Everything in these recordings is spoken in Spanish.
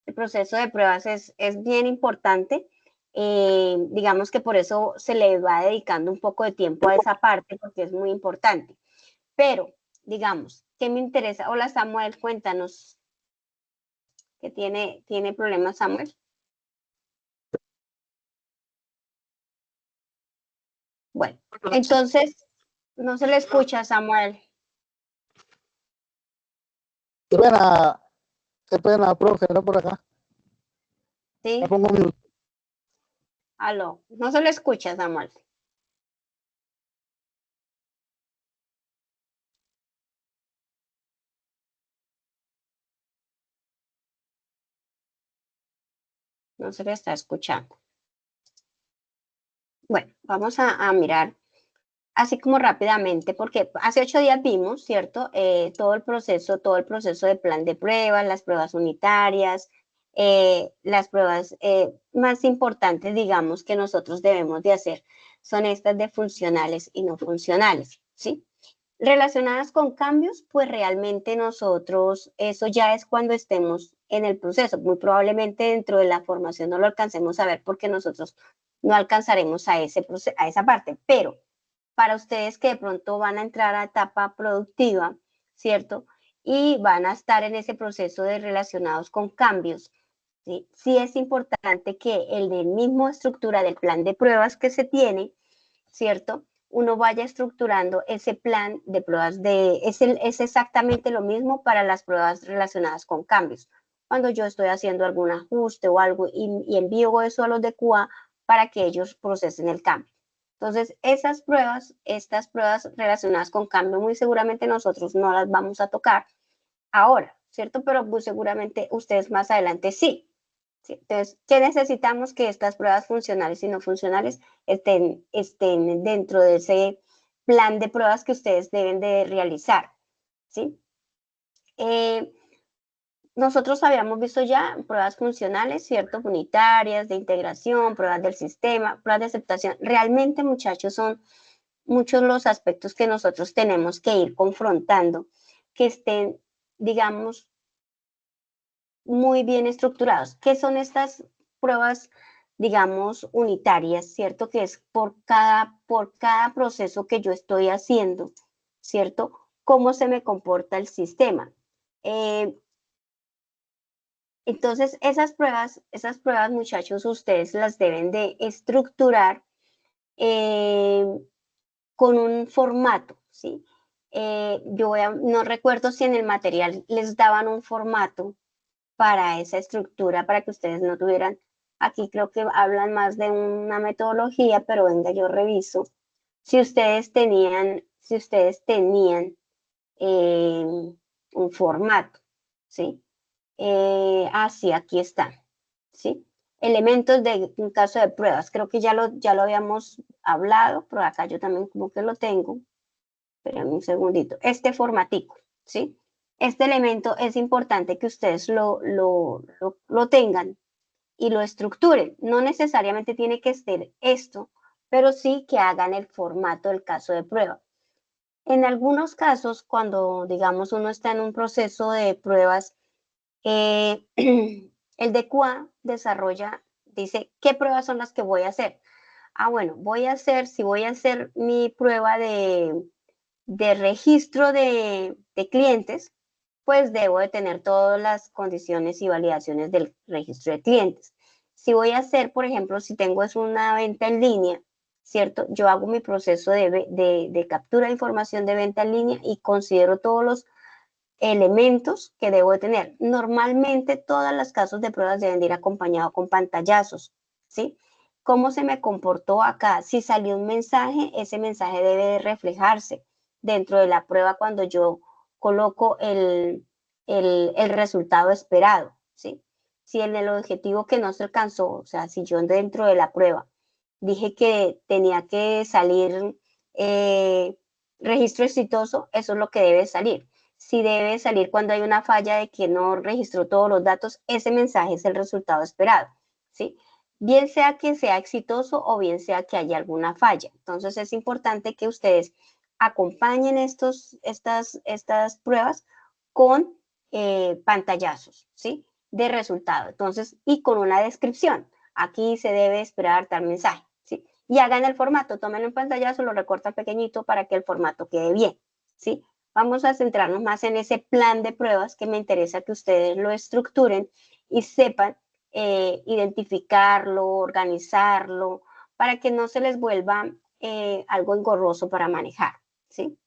El proceso de pruebas es bien importante. Digamos que por eso se le va dedicando un poco de tiempo a esa parte, porque es muy importante. Pero, digamos, ¿qué me interesa? Hola Samuel, cuéntanos. ¿Que tiene problemas Samuel? Bueno, entonces, no se le escucha Samuel. Qué pena, profe, no por acá. ¿Sí? Me pongo un minuto. Aló, no se le escucha Samuel. No se le está escuchando. Bueno, vamos a mirar así como rápidamente, porque hace 8 días vimos, ¿cierto? Todo el proceso de plan de pruebas, las pruebas unitarias, las pruebas más importantes, digamos, que nosotros debemos de hacer son estas de funcionales y no funcionales, ¿sí? Relacionadas con cambios, pues realmente nosotros, eso ya es cuando estemos en el proceso. Muy probablemente dentro de la formación no lo alcancemos a ver porque nosotros no alcanzaremos a esa parte, pero para ustedes que de pronto van a entrar a etapa productiva, ¿cierto? Y van a estar en ese proceso de relacionados con cambios, ¿sí? Sí es importante que el de mismo estructura del plan de pruebas que se tiene, ¿cierto? Uno vaya estructurando ese plan de pruebas es exactamente lo mismo para las pruebas relacionadas con cambios. Cuando yo estoy haciendo algún ajuste o algo y envío eso a los de QA para que ellos procesen el cambio. Entonces, estas pruebas relacionadas con cambio, muy seguramente nosotros no las vamos a tocar ahora, ¿cierto? Pero muy seguramente ustedes más adelante sí. ¿Sí? Entonces, ¿qué necesitamos? Que estas pruebas funcionales y no funcionales estén dentro de ese plan de pruebas que ustedes deben de realizar, ¿sí? Nosotros habíamos visto ya pruebas funcionales, ¿cierto? Unitarias, de integración, pruebas del sistema, pruebas de aceptación. Realmente, muchachos, son muchos los aspectos que nosotros tenemos que ir confrontando, que estén, digamos, muy bien estructurados. ¿Qué son estas pruebas, digamos, unitarias, cierto? Que es por cada proceso que yo estoy haciendo, ¿cierto? Cómo se me comporta el sistema. Entonces, esas pruebas, muchachos, ustedes las deben de estructurar con un formato, ¿sí? No recuerdo si en el material les daban un formato para esa estructura, para que ustedes no tuvieran, aquí creo que hablan más de una metodología, pero venga, yo reviso. Si ustedes tenían un formato, ¿sí? Sí, aquí están, ¿sí? Elementos de un caso de pruebas, creo que ya lo habíamos hablado, pero acá yo también como que lo tengo. Espérenme un segundito. Este formatico, ¿sí? Este elemento es importante que ustedes lo tengan y lo estructuren. No necesariamente tiene que ser esto, pero sí que hagan el formato del caso de prueba. En algunos casos, cuando, digamos, uno está en un proceso de pruebas, el de QA desarrolla, dice, ¿qué pruebas son las que voy a hacer? Bueno, si voy a hacer mi prueba de registro de clientes, pues debo de tener todas las condiciones y validaciones del registro de clientes. Si voy a hacer, por ejemplo, si tengo es una venta en línea, ¿cierto? Yo hago mi proceso de captura de información de venta en línea y considero todos los elementos que debo de tener. Normalmente todos los casos de pruebas deben de ir acompañados con pantallazos, ¿sí? ¿Cómo se me comportó acá? Si salió un mensaje, ese mensaje debe de reflejarse dentro de la prueba cuando yo coloco el resultado esperado, ¿sí? Si en el objetivo que no se alcanzó, o sea, si yo dentro de la prueba dije que tenía que salir registro exitoso, eso es lo que debe salir. Si debe salir cuando hay una falla de que no registró todos los datos, ese mensaje es el resultado esperado, ¿sí? Bien sea que sea exitoso o bien sea que haya alguna falla. Entonces es importante que ustedes acompañen estas pruebas con pantallazos, ¿sí? de resultado. Entonces, y con una descripción. Aquí se debe esperar tal mensaje, ¿sí? Y hagan el formato, tómenlo en pantallazo, lo recortan pequeñito para que el formato quede bien, ¿sí? Vamos a centrarnos más en ese plan de pruebas que me interesa que ustedes lo estructuren y sepan identificarlo, organizarlo, para que no se les vuelva algo engorroso para manejar, ¿sí?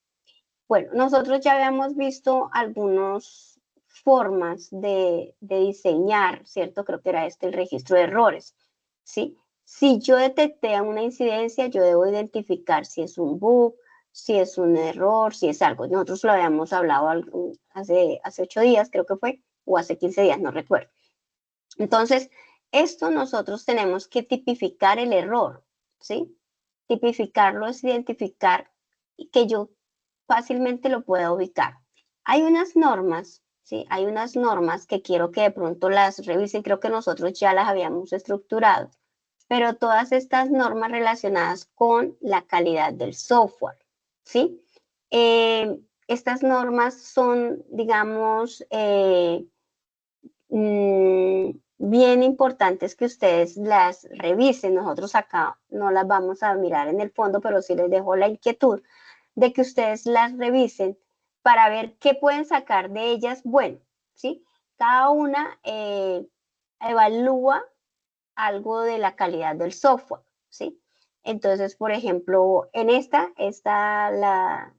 Bueno, nosotros ya habíamos visto algunas formas de diseñar, ¿cierto? Creo que era este el registro de errores, ¿sí? Si yo detecté una incidencia, yo debo identificar si es un bug, si es un error, si es algo. Nosotros lo habíamos hablado hace 8 días, creo que fue, o hace 15 días, no recuerdo. Entonces, esto nosotros tenemos que tipificar el error, ¿sí? Tipificarlo es identificar que yo fácilmente lo pueda ubicar. Hay unas normas, ¿sí? Hay unas normas que quiero que de pronto las revisen, creo que nosotros ya las habíamos estructurado, pero todas estas normas relacionadas con la calidad del software, ¿sí? Estas normas son, digamos, bien importantes que ustedes las revisen. Nosotros acá no las vamos a mirar en el fondo, pero sí les dejo la inquietud de que ustedes las revisen para ver qué pueden sacar de ellas. Bueno, ¿sí? Cada una evalúa algo de la calidad del software, ¿sí? Entonces, por ejemplo, en esta está la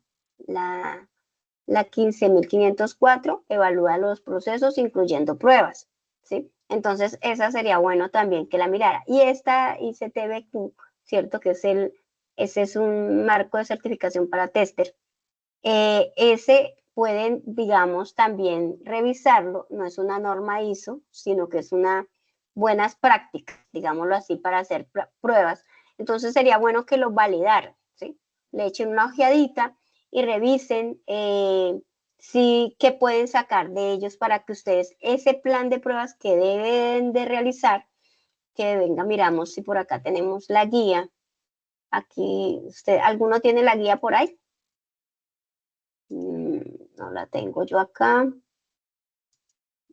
15.504 evalúa los procesos incluyendo pruebas, ¿sí? Entonces, esa sería bueno también que la mirara. Y esta ICTBQ, ¿cierto? Ese es un marco de certificación para tester. Ese pueden, digamos, también revisarlo. No es una norma ISO, sino que es una buenas prácticas, digámoslo así, para hacer pruebas. Entonces, sería bueno que lo validaran, ¿sí? Le echen una ojeadita y revisen qué pueden sacar de ellos para que ustedes ese plan de pruebas que deben de realizar, que venga, miramos si por acá tenemos la guía. Aquí, ¿alguno tiene la guía por ahí? No la tengo yo acá.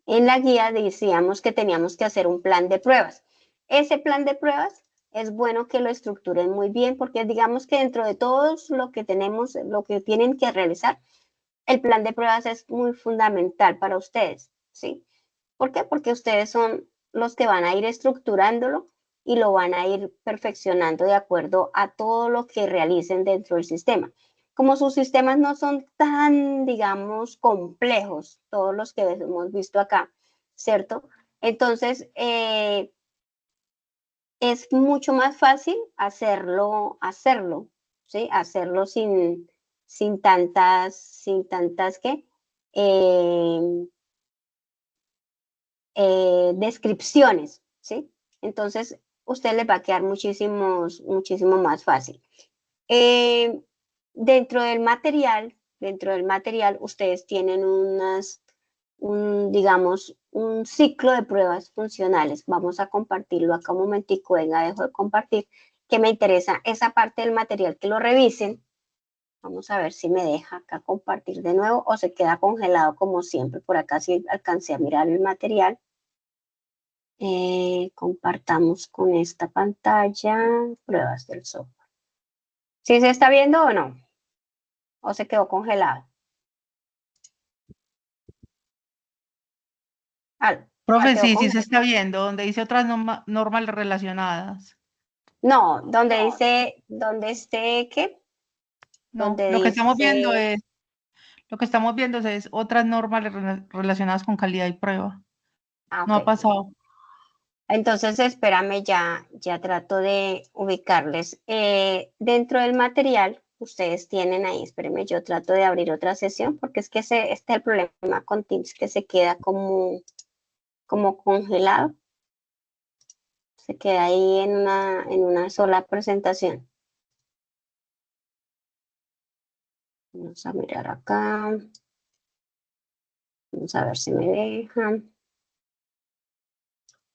En la guía decíamos que teníamos que hacer un plan de pruebas. Ese plan de pruebas es bueno que lo estructuren muy bien porque digamos que dentro de todos lo que tenemos, lo que tienen que realizar, el plan de pruebas es muy fundamental para ustedes, ¿sí? ¿Por qué? Porque ustedes son los que van a ir estructurándolo y lo van a ir perfeccionando de acuerdo a todo lo que realicen dentro del sistema. Como sus sistemas no son tan, digamos, complejos, todos los que hemos visto acá, ¿cierto? Entonces, es mucho más fácil hacerlo, ¿sí? Hacerlo sin tantas, ¿qué? Descripciones, ¿sí? Entonces, usted les va a quedar muchísimo más fácil. Eh, dentro del material, ustedes tienen digamos, un ciclo de pruebas funcionales. Vamos a compartirlo acá un momentico, venga, dejo de compartir, que me interesa esa parte del material, que lo revisen. Vamos a ver si me deja acá compartir de nuevo o se queda congelado como siempre. Por acá sí alcancé a mirar el material. Compartamos con esta pantalla pruebas del software. ¿Sí se está viendo o no? ¿O se quedó congelado? Profe, Quedó sí, sí se congelado. está viendo, donde dice otras normas relacionadas. No, donde dice, donde esté, ¿qué? No, Donde lo que estamos viendo dice, es, lo que estamos viendo es otras normas relacionadas con calidad y prueba. No ok. ha pasado. Entonces, espérame, ya trato de ubicarles. Dentro del material, ustedes tienen ahí, espérenme, yo trato de abrir otra sesión, porque es que este es el problema con Teams, que se queda como congelado. Se queda ahí en una sola presentación. Vamos a mirar acá. Vamos a ver si me dejan.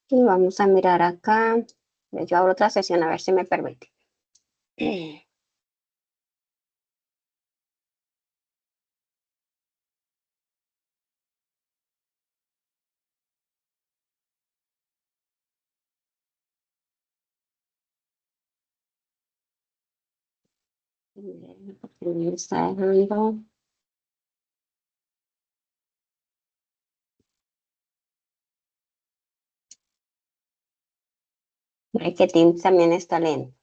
Y vamos a mirar acá. Yo abro otra sesión a ver si me permite. porque no me está dejando. Mire que Teams también está lento.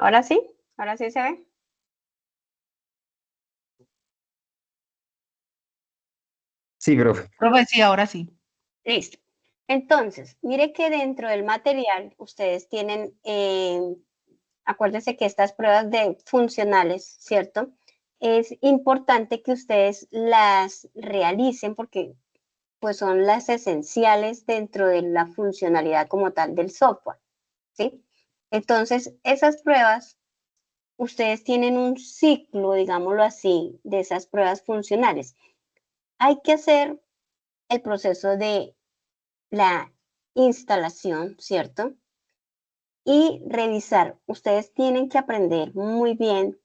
Ahora sí se ve. Sí, profe. Profe, sí, ahora sí. Listo. Entonces, mire que dentro del material ustedes tienen, acuérdense que estas pruebas de funcionales, ¿cierto? Es importante que ustedes las realicen porque pues son las esenciales dentro de la funcionalidad como tal del software, ¿sí? Entonces, esas pruebas, ustedes tienen un ciclo, digámoslo así, de esas pruebas funcionales. Hay que hacer el proceso de la instalación, ¿cierto? Y revisar. Ustedes tienen que aprender muy bien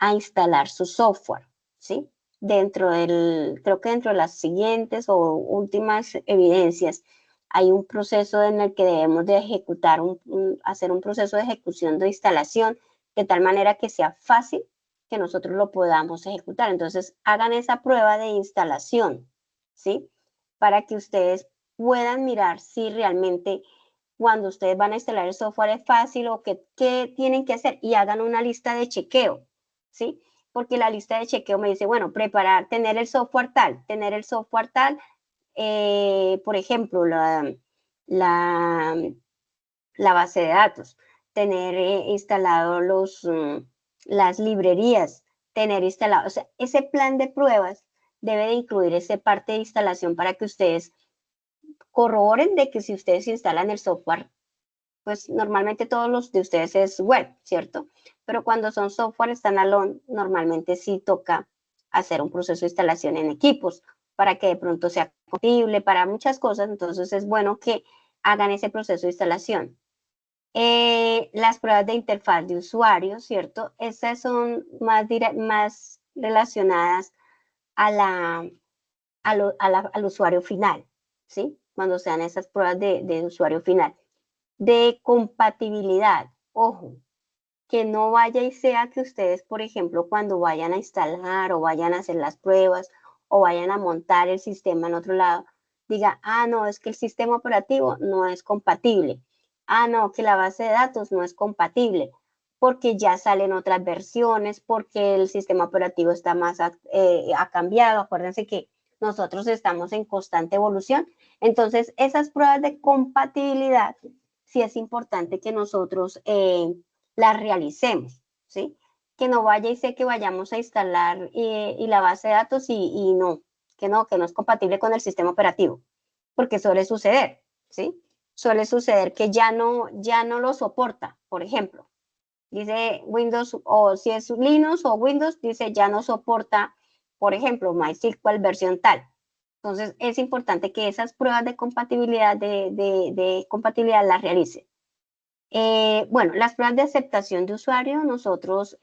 a instalar su software, ¿sí? Creo que dentro de las siguientes o últimas evidencias, hay un proceso en el que debemos de ejecutar, hacer un proceso de ejecución de instalación, de tal manera que sea fácil que nosotros lo podamos ejecutar. Entonces, hagan esa prueba de instalación, ¿sí? Para que ustedes puedan mirar si realmente cuando ustedes van a instalar el software es fácil o qué tienen que hacer y hagan una lista de chequeo, ¿sí? Porque la lista de chequeo me dice, bueno, preparar, tener el software tal, por ejemplo, la, la base de datos, tener instalado las librerías, tener instalado, o sea, ese plan de pruebas debe de incluir esa parte de instalación para que ustedes corroboren de que si ustedes instalan el software, pues normalmente todos los de ustedes es web, ¿cierto? Pero cuando son software standalone, normalmente sí toca hacer un proceso de instalación en equipos para que de pronto sea compatible para muchas cosas, entonces es bueno que hagan ese proceso de instalación. Las pruebas de interfaz de usuario, ¿cierto? Estas son más relacionadas a al usuario final, ¿sí? Cuando sean esas pruebas de usuario final. De compatibilidad, ojo, que no vaya y sea que ustedes, por ejemplo, cuando vayan a instalar o vayan a hacer las pruebas o vayan a montar el sistema en otro lado, diga, ah, no, es que el sistema operativo no es compatible. Ah, no, que la base de datos no es compatible, porque ya salen otras versiones, porque el sistema operativo está ha cambiado. Acuérdense que nosotros estamos en constante evolución. Entonces, esas pruebas de compatibilidad, sí es importante que nosotros las realicemos, ¿sí? Que no vaya y sé que vayamos a instalar y la base de datos y no, que no es compatible con el sistema operativo, porque suele suceder, ¿sí? Suele suceder que ya no lo soporta, por ejemplo. Dice Windows, o si es Linux o Windows, dice ya no soporta, por ejemplo, MySQL versión tal. Entonces, es importante que esas pruebas de compatibilidad, de compatibilidad las realicen. Bueno, las pruebas de aceptación de usuario, nosotros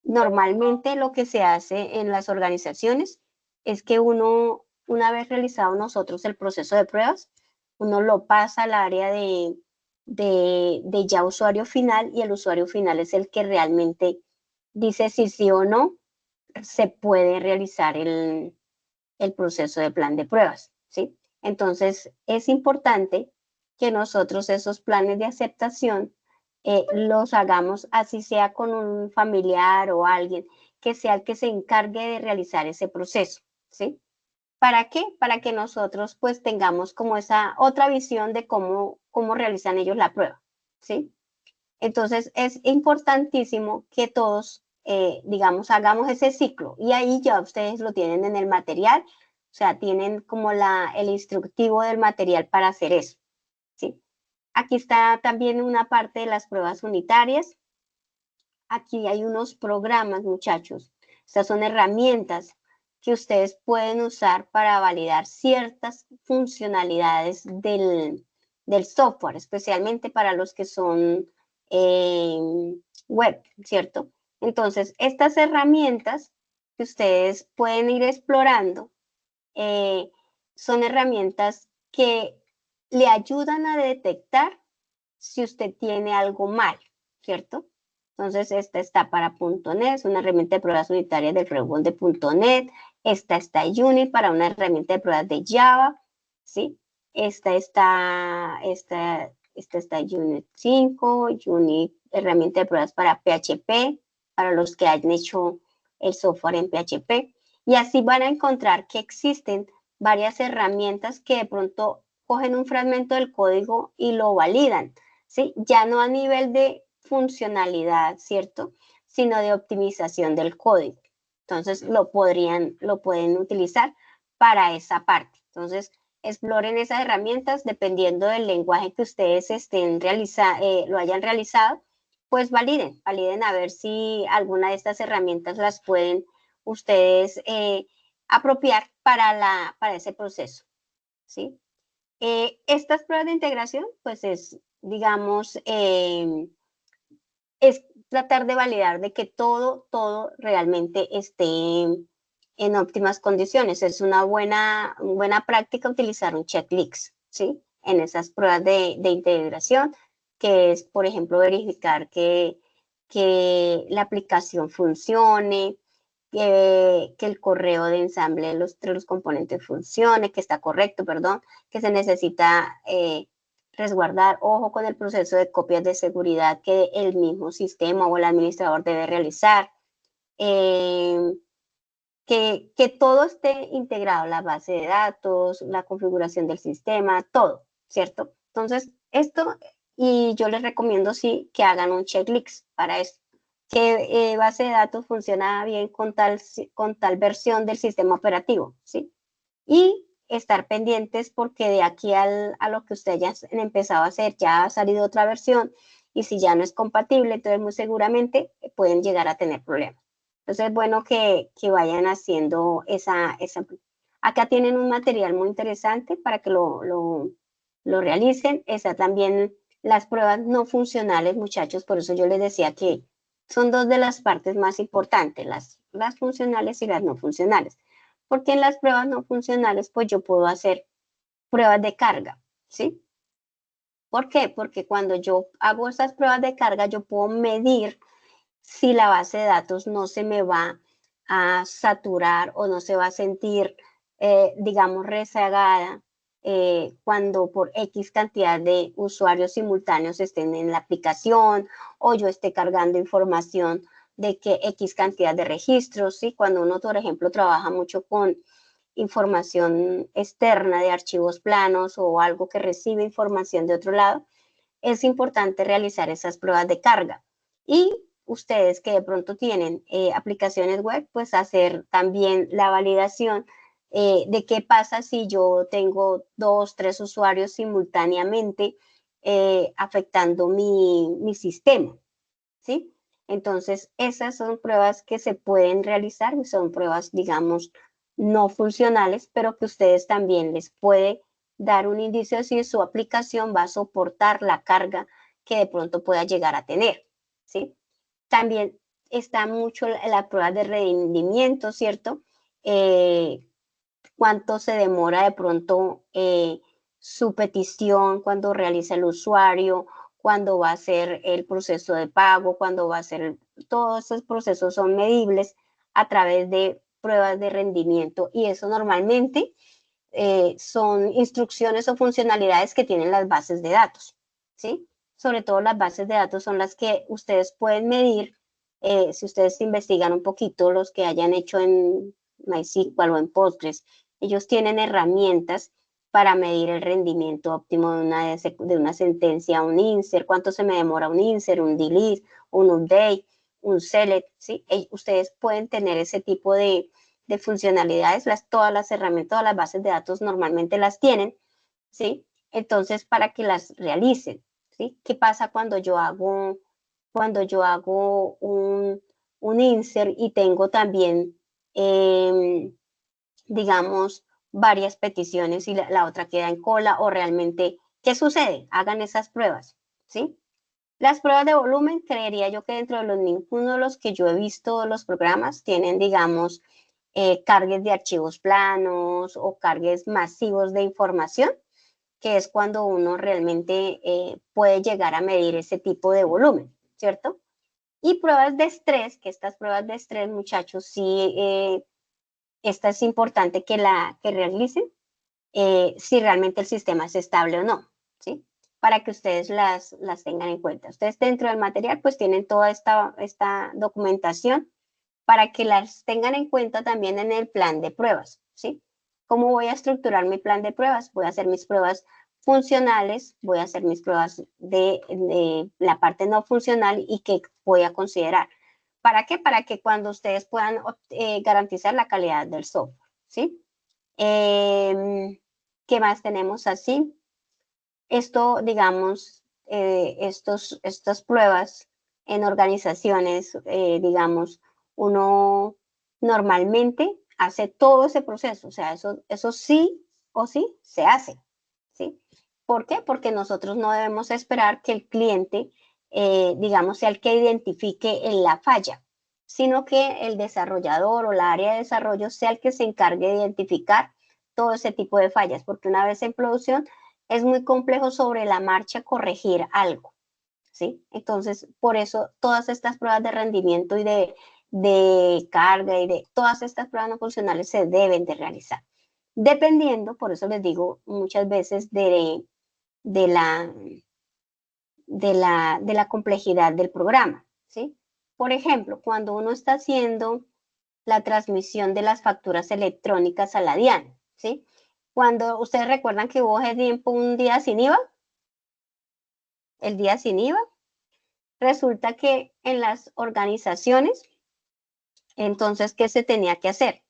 normalmente lo que se hace en las organizaciones es que una vez realizado nosotros el proceso de pruebas, uno lo pasa al área de ya usuario final y el usuario final es el que realmente dice si sí o no se puede realizar el proceso de plan de pruebas, ¿sí? Entonces, es importante que nosotros esos planes de aceptación los hagamos así sea con un familiar o alguien que sea el que se encargue de realizar ese proceso, ¿sí? ¿Para qué? Para que nosotros pues tengamos como esa otra visión de cómo realizan ellos la prueba, ¿sí? Entonces es importantísimo que todos, digamos, hagamos ese ciclo y ahí ya ustedes lo tienen en el material, o sea, tienen como el instructivo del material para hacer eso, ¿sí? Aquí está también una parte de las pruebas unitarias. Aquí hay unos programas, muchachos. Estas son herramientas que ustedes pueden usar para validar ciertas funcionalidades del software, especialmente para los que son web, ¿cierto? Entonces, estas herramientas que ustedes pueden ir explorando son herramientas que le ayudan a detectar si usted tiene algo mal, ¿cierto? Entonces, esta está para .NET, es una herramienta de pruebas unitarias del framework de .NET. Esta está Unit para una herramienta de pruebas de Java, ¿sí? Esta está Unit 5, Unit, herramienta de pruebas para PHP, para los que hayan hecho el software en PHP. Y así van a encontrar que existen varias herramientas que de pronto cogen un fragmento del código y lo validan, ¿sí? Ya no a nivel de funcionalidad, ¿cierto? Sino de optimización del código. Entonces, lo pueden utilizar para esa parte. Entonces, exploren esas herramientas dependiendo del lenguaje que ustedes lo hayan realizado, pues validen a ver si alguna de estas herramientas las pueden ustedes apropiar para ese proceso, ¿sí? Estas pruebas de integración, pues es, digamos, es tratar de validar de que todo realmente esté en óptimas condiciones. Es una buena práctica utilizar un checklist, ¿sí? En esas pruebas de integración, que es, por ejemplo, verificar que la aplicación funcione, que el correo de ensamble de los componentes funcione, que está correcto, perdón, que se necesita resguardar, ojo con el proceso de copias de seguridad que el mismo sistema o el administrador debe realizar, que todo esté integrado, la base de datos, la configuración del sistema, todo, ¿cierto? Entonces, esto, y yo les recomiendo sí que hagan un checklist para esto, que base de datos funciona bien con tal versión del sistema operativo, ¿sí? Y estar pendientes porque de aquí a lo que ustedes ya han empezado a hacer, ya ha salido otra versión y si ya no es compatible, entonces muy seguramente pueden llegar a tener problemas. Entonces es bueno que vayan haciendo esa. Acá tienen un material muy interesante para que lo realicen. Está también las pruebas no funcionales, muchachos, por eso yo les decía que son dos de las partes más importantes, las funcionales y las no funcionales. Porque en las pruebas no funcionales, pues yo puedo hacer pruebas de carga, ¿sí? ¿Por qué? Porque cuando yo hago esas pruebas de carga, yo puedo medir si la base de datos no se me va a saturar o no se va a sentir, digamos, rezagada cuando por X cantidad de usuarios simultáneos estén en la aplicación o yo esté cargando información de que X cantidad de registros, ¿sí? Cuando uno, por ejemplo, trabaja mucho con información externa de archivos planos o algo que recibe información de otro lado, es importante realizar esas pruebas de carga. Y ustedes que de pronto tienen aplicaciones web, pues hacer también la validación de qué pasa si yo tengo 2, 3 usuarios simultáneamente afectando mi sistema, ¿sí? Entonces, esas son pruebas que se pueden realizar y son pruebas, digamos, no funcionales, pero que ustedes también les puede dar un indicio de si su aplicación va a soportar la carga que de pronto pueda llegar a tener, ¿sí? También está mucho la prueba de rendimiento, ¿cierto? Cuánto se demora de pronto su petición, cuando realiza el usuario, cuándo va a ser el proceso de pago, cuándo va a ser, todos esos procesos son medibles a través de pruebas de rendimiento y eso normalmente son instrucciones o funcionalidades que tienen las bases de datos, ¿sí? Sobre todo las bases de datos son las que ustedes pueden medir, si ustedes investigan un poquito, los que hayan hecho en MySQL o en Postgres, ellos tienen herramientas para medir el rendimiento óptimo de una sentencia, un insert, cuánto se me demora un insert, un delete, un update, un select, ¿sí? Ustedes pueden tener ese tipo de funcionalidades, todas las herramientas, todas las bases de datos normalmente las tienen, ¿sí? Entonces, para que las realicen, ¿sí? ¿Qué pasa cuando yo hago un insert y tengo también, digamos, varias peticiones y la otra queda en cola o realmente, ¿qué sucede? Hagan esas pruebas, ¿sí? Las pruebas de volumen, creería yo que dentro de ninguno de los que yo he visto los programas tienen, digamos, cargues de archivos planos o cargues masivos de información, que es cuando uno realmente puede llegar a medir ese tipo de volumen, ¿cierto? Y pruebas de estrés, que estas pruebas de estrés, muchachos, sí, esta es importante que realicen si realmente el sistema es estable o no, ¿sí? Para que ustedes las tengan en cuenta. Ustedes dentro del material pues tienen toda esta documentación para que las tengan en cuenta también en el plan de pruebas, ¿sí? ¿Cómo voy a estructurar mi plan de pruebas? Voy a hacer mis pruebas funcionales, voy a hacer mis pruebas de la parte no funcional y que voy a considerar. ¿Para qué? Para que cuando ustedes puedan garantizar la calidad del software, ¿sí? ¿Qué más tenemos así? Esto, digamos, estas pruebas en organizaciones, digamos, uno normalmente hace todo ese proceso, o sea, eso sí o sí se hace, ¿sí? ¿Por qué? Porque nosotros no debemos esperar que el cliente, digamos, sea el que identifique la falla, sino que el desarrollador o la área de desarrollo sea el que se encargue de identificar todo ese tipo de fallas, porque una vez en producción es muy complejo sobre la marcha corregir algo, ¿sí? Entonces, por eso todas estas pruebas de rendimiento y de carga y de todas estas pruebas no funcionales se deben de realizar. Dependiendo, por eso les digo muchas veces de la complejidad del programa, ¿sí? Por ejemplo, cuando uno está haciendo la transmisión de las facturas electrónicas a la DIAN, ¿sí? Cuando ustedes recuerdan que hubo hace tiempo un día sin IVA, el día sin IVA, resulta que en las organizaciones, entonces, ¿qué se tenía que hacer?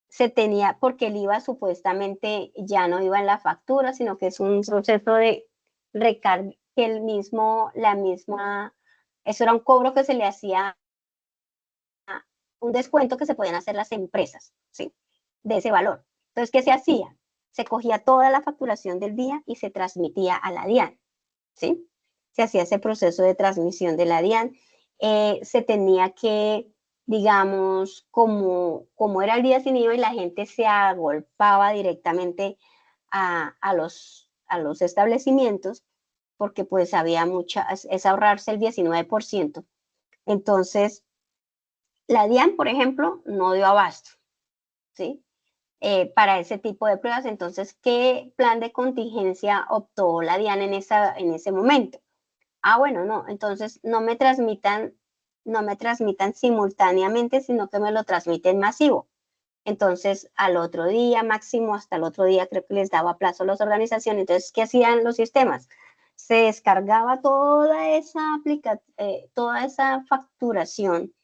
Se tenía, porque el IVA supuestamente ya no iba en la factura, sino que es un proceso de recarga, que eso era un cobro que se le hacía, un descuento que se podían hacer las empresas, ¿sí? De ese valor. Entonces, ¿qué se hacía? Se cogía toda la facturación del día y se transmitía a la DIAN, ¿sí? Se hacía ese proceso de transmisión de la DIAN. Se tenía que, digamos, como era el día sin IVA y la gente se agolpaba directamente a los establecimientos, porque pues había es ahorrarse el 19%. Entonces, la DIAN, por ejemplo, no dio abasto, ¿sí? Para ese tipo de pruebas. Entonces, ¿qué plan de contingencia optó la DIAN en ese momento? Ah, bueno, no, entonces no me transmitan simultáneamente, sino que me lo transmiten masivo. Entonces, al otro día, máximo hasta el otro día, creo que les daba plazo a las organizaciones. Entonces, ¿qué hacían los sistemas? Se descargaba toda esa facturación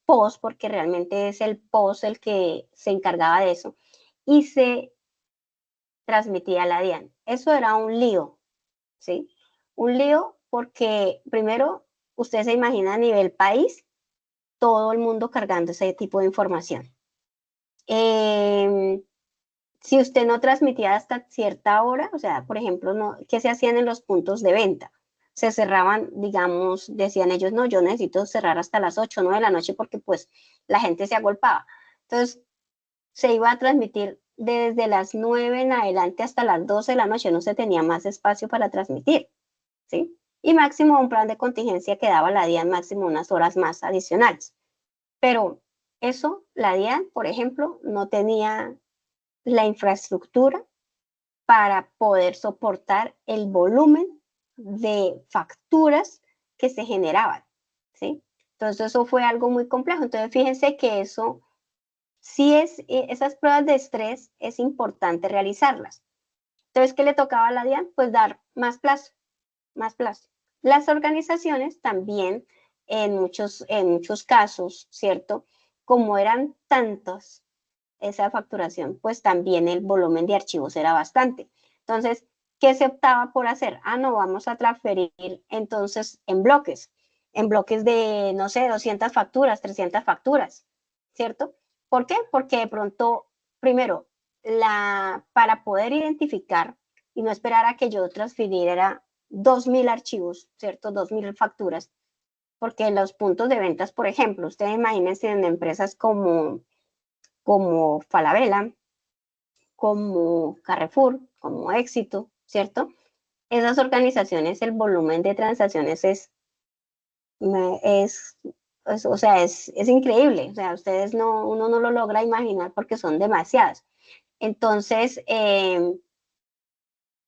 post, porque realmente es el post el que se encargaba de eso, y se transmitía a la DIAN. Eso era un lío, ¿sí? Un lío porque primero, usted se imagina a nivel país, todo el mundo cargando ese tipo de información. Si usted no transmitía hasta cierta hora, o sea, por ejemplo, no, ¿qué se hacían en los puntos de venta? Se cerraban, digamos, decían ellos, no, yo necesito cerrar hasta las 8 o 9 de la noche porque pues la gente se agolpaba. Entonces, se iba a transmitir desde las 9 en adelante hasta las 12 de la noche, no se tenía más espacio para transmitir, ¿sí? Y máximo un plan de contingencia que daba la DIAN máximo unas horas más adicionales. Pero eso, la DIAN, por ejemplo, no tenía la infraestructura para poder soportar el volumen de facturas que se generaban, ¿sí? Entonces eso fue algo muy complejo. Entonces fíjense que eso sí esas pruebas de estrés es importante realizarlas. Entonces, ¿qué le tocaba a la DIAN? Pues dar más plazo, más plazo. Las organizaciones también, en muchos casos, ¿cierto? Como eran tantos esa facturación, pues también el volumen de archivos era bastante. Entonces, ¿qué se optaba por hacer? Ah, no, vamos a transferir entonces en bloques. en bloques de, no sé, 200 facturas, 300 facturas, ¿cierto? ¿Por qué? Porque de pronto, primero, para poder identificar y no esperar a que yo transfiriera 2.000 archivos, ¿cierto? 2.000 facturas, porque los puntos de ventas, por ejemplo, ustedes imagínense en empresas como Falabella, como Carrefour, como Éxito, ¿cierto? Esas organizaciones, el volumen de transacciones es o sea, es increíble. O sea, uno no lo logra imaginar porque son demasiadas. Entonces,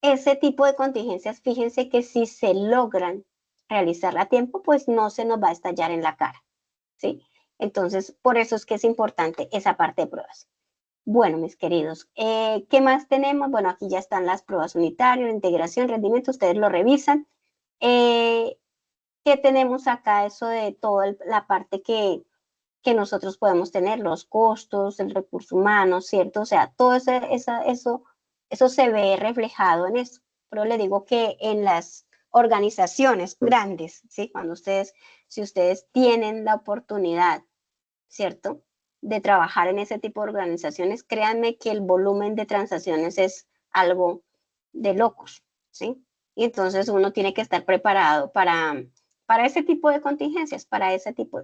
ese tipo de contingencias, fíjense que si se logran realizar a tiempo, pues no se nos va a estallar en la cara, ¿sí? Entonces, por eso es que es importante esa parte de pruebas. Bueno, mis queridos, ¿qué más tenemos? Bueno, aquí ya están las pruebas unitarias, integración, rendimiento, ustedes lo revisan. ¿Qué tenemos acá? Eso de toda la parte que nosotros podemos tener, los costos, el recurso humano, ¿cierto? O sea, todo eso se ve reflejado en eso. Pero le digo que en las organizaciones grandes, ¿sí? Si ustedes tienen la oportunidad, ¿cierto?, de trabajar en ese tipo de organizaciones, créanme que el volumen de transacciones es algo de locos, ¿sí? Y entonces uno tiene que estar preparado para ese tipo de contingencias,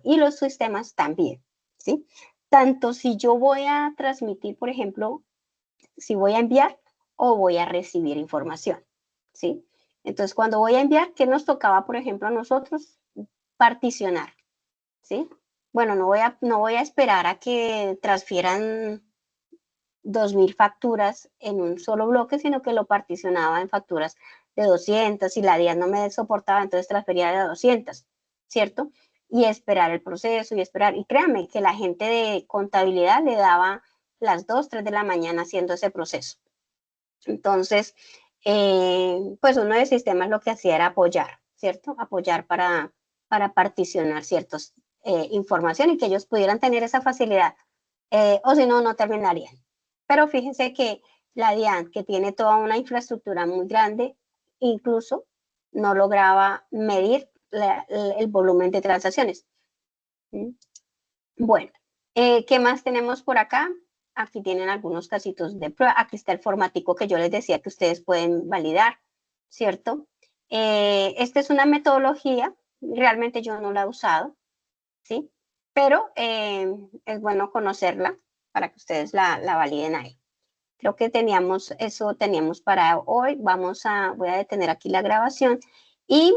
y los sistemas también, ¿sí? Tanto si yo voy a transmitir, por ejemplo, si voy a enviar o voy a recibir información, ¿sí? Entonces, cuando voy a enviar, ¿qué nos tocaba, por ejemplo, a nosotros? Particionar, ¿sí? Bueno, no voy a esperar a que transfieran 2.000 facturas en un solo bloque, sino que lo particionaba en facturas de 200, y la DIAN no me soportaba, entonces transfería de 200, ¿cierto? Y esperar el proceso y esperar. Y créanme que la gente de contabilidad le daba las 2, 3 de la mañana haciendo ese proceso. Entonces, pues uno de sistemas lo que hacía era apoyar, ¿cierto? Apoyar para particionar ciertas información y que ellos pudieran tener esa facilidad, o si no, no terminarían. Pero fíjense que la DIAN, que tiene toda una infraestructura muy grande, incluso no lograba medir el volumen de transacciones. Bueno, ¿qué más tenemos por acá? Aquí tienen algunos casitos de prueba. Aquí está el formatico que yo les decía que ustedes pueden validar, ¿cierto? Esta es una metodología, realmente yo no la he usado, ¿sí? Pero es bueno conocerla para que ustedes la validen ahí. Creo que eso teníamos para hoy. Voy a detener aquí la grabación y